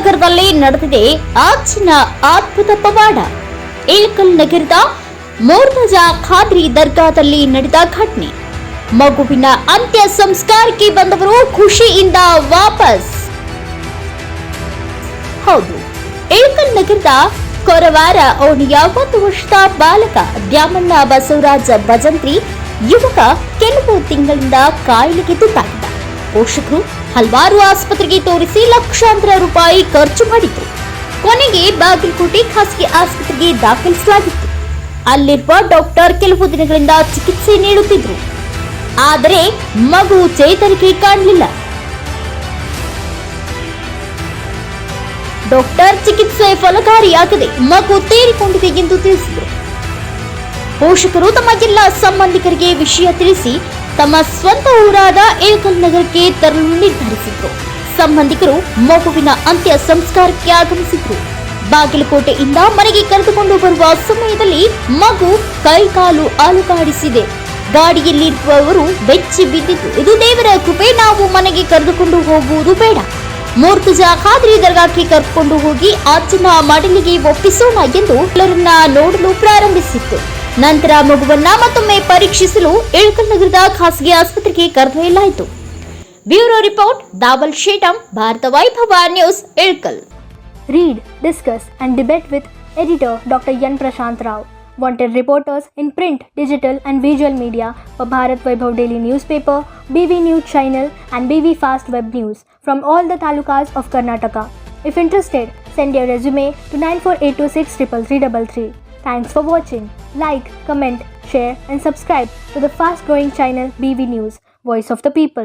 ನಗರದಲ್ಲಿ ನಡೆದಿದೆ ಆಚಿನ ಅದ್ಭುತ ಪವಾಡ. ಇಳಕಲ್ ನಗರದ ಮುರ್ತಜಾ ಖಾದ್ರಿ ದರ್ಗಾದಲ್ಲಿ ನಡೆದ ಘಟನೆ. ಮಗುವಿನ ಅಂತ್ಯ ಸಂಸ್ಕಾರಕ್ಕೆ ಬಂದವರು ಖುಷಿಯಿಂದ ವಾಪಸ್. ಹೌದು, ಇಳಕಲ್ ನಗರದ ಕೊರವಾರ ಓಣಿಯ 1 ವರ್ಷದ ಬಾಲಕ ದ್ಯಾಮಣ್ಣ ಬಸವರಾಜ ಭಜಂತ್ರಿ ಯುವಕ ಕೆಲವು ತಿಂಗಳಿಂದ ಕಾಯಿಲೆಗೆ ತುತ್ತಾಗಿದ್ದ. ಪೋಷಕರು ಹಲವಾರು ಆಸ್ಪತ್ರೆಗೆ ತೋರಿಸಿ ಲಕ್ಷಾಂತರ ರೂಪಾಯಿ ಖರ್ಚು ಮಾಡಿದ್ರು. ಕೊನೆಗೆ ಬಾಗಲಕೋಟೆ ಖಾಸಗಿ ಆಸ್ಪತ್ರೆಗೆ ದಾಖಲಿಸಲಾಗಿತ್ತು. ಅಲ್ಲಿರುವ ಡಾಕ್ಟರ್ ಕೆಲವು ದಿನಗಳಿಂದ ಚಿಕಿತ್ಸೆ ನೀಡುತ್ತಿದ್ರು. ಆದರೆ ಮಗು ಚೇತರಿಕೆ ಕಾಣಲಿಲ್ಲ. ಡಾಕ್ಟರ್ ಚಿಕಿತ್ಸೆ ಫಲಕಾರಿಯಾಗದೆ ಮಗು ತೀರಿಕೊಂಡಿದೆ ಎಂದು ತಿಳಿಸಿದರು. ಪೋಷಕರು ತಮ್ಮ ಎಲ್ಲ ಸಂಬಂಧಿಕರಿಗೆ ವಿಷಯ ತಿಳಿಸಿ ತಮ್ಮ ಸ್ವಂತ ಊರಾದ ಇಳಕಲ್ ನಗರಕ್ಕೆ ತರಲು ನಿರ್ಧರಿಸಿದ್ರು. ಸಂಬಂಧಿಕರು ಮಗುವಿನ ಅಂತ್ಯ ಸಂಸ್ಕಾರಕ್ಕೆ ಆಗಮಿಸಿದ್ರು. ಬಾಗಲಕೋಟೆಯಿಂದ ಮನೆಗೆ ಕರೆದುಕೊಂಡು ಬರುವ ಸಮಯದಲ್ಲಿ ಮಗು ಕೈಕಾಲು ಅಲುಗಾಡಿಸಿದೆ. ಗಾಡಿಯಲ್ಲಿರುವವರು ಬೆಚ್ಚಿ ಬಿದ್ದಿದ್ದು, ಇದು ದೇವರ ಕೃಪೆ, ನಾವು ಮನೆಗೆ ಕರೆದುಕೊಂಡು ಹೋಗುವುದು ಬೇಡ, ಮುರ್ತಜಾ ಖಾದ್ರಿ ದರ್ಗಾಕ್ಕೆ ಕರೆದುಕೊಂಡು ಹೋಗಿ ಆಚನ ಮಡಲಿಗೆ ಒಪ್ಪಿಸೋಣ ಎಂದು ಎಲ್ಲರನ್ನ ನೋಡಲು ಪ್ರಾರಂಭಿಸಿತ್ತು. ನಂತರ ಮಗುವನ್ನ ಮತ್ತೊಮ್ಮೆ ಪರೀಕ್ಷಿಸಲು ಇಳಕಲ್ ನಗರದ ಖಾಸಗಿ ಆಸ್ಪತ್ರೆಗೆ ಕರೆದೊಯ್ಯಲಾಯಿತು. ಬ್ಯೂರೋ ರಿಪೋರ್ಟ್, ದಾವಲ್ ಶೇಟಂ, ಭಾರತ ವೈಭವ news, Ilkal. Read, discuss and debate with editor Dr. Yan Prashant Rao. Wanted reporters in print, digital and visual media for Bharat Vaibhav Daily Newspaper, BV News Channel and BV Fast Web News from all the talukas of Karnataka. If interested, send your resume to 9482633333. Thanks for watching. Like, comment, share and subscribe to the fast growing channel BV News, Voice of the People.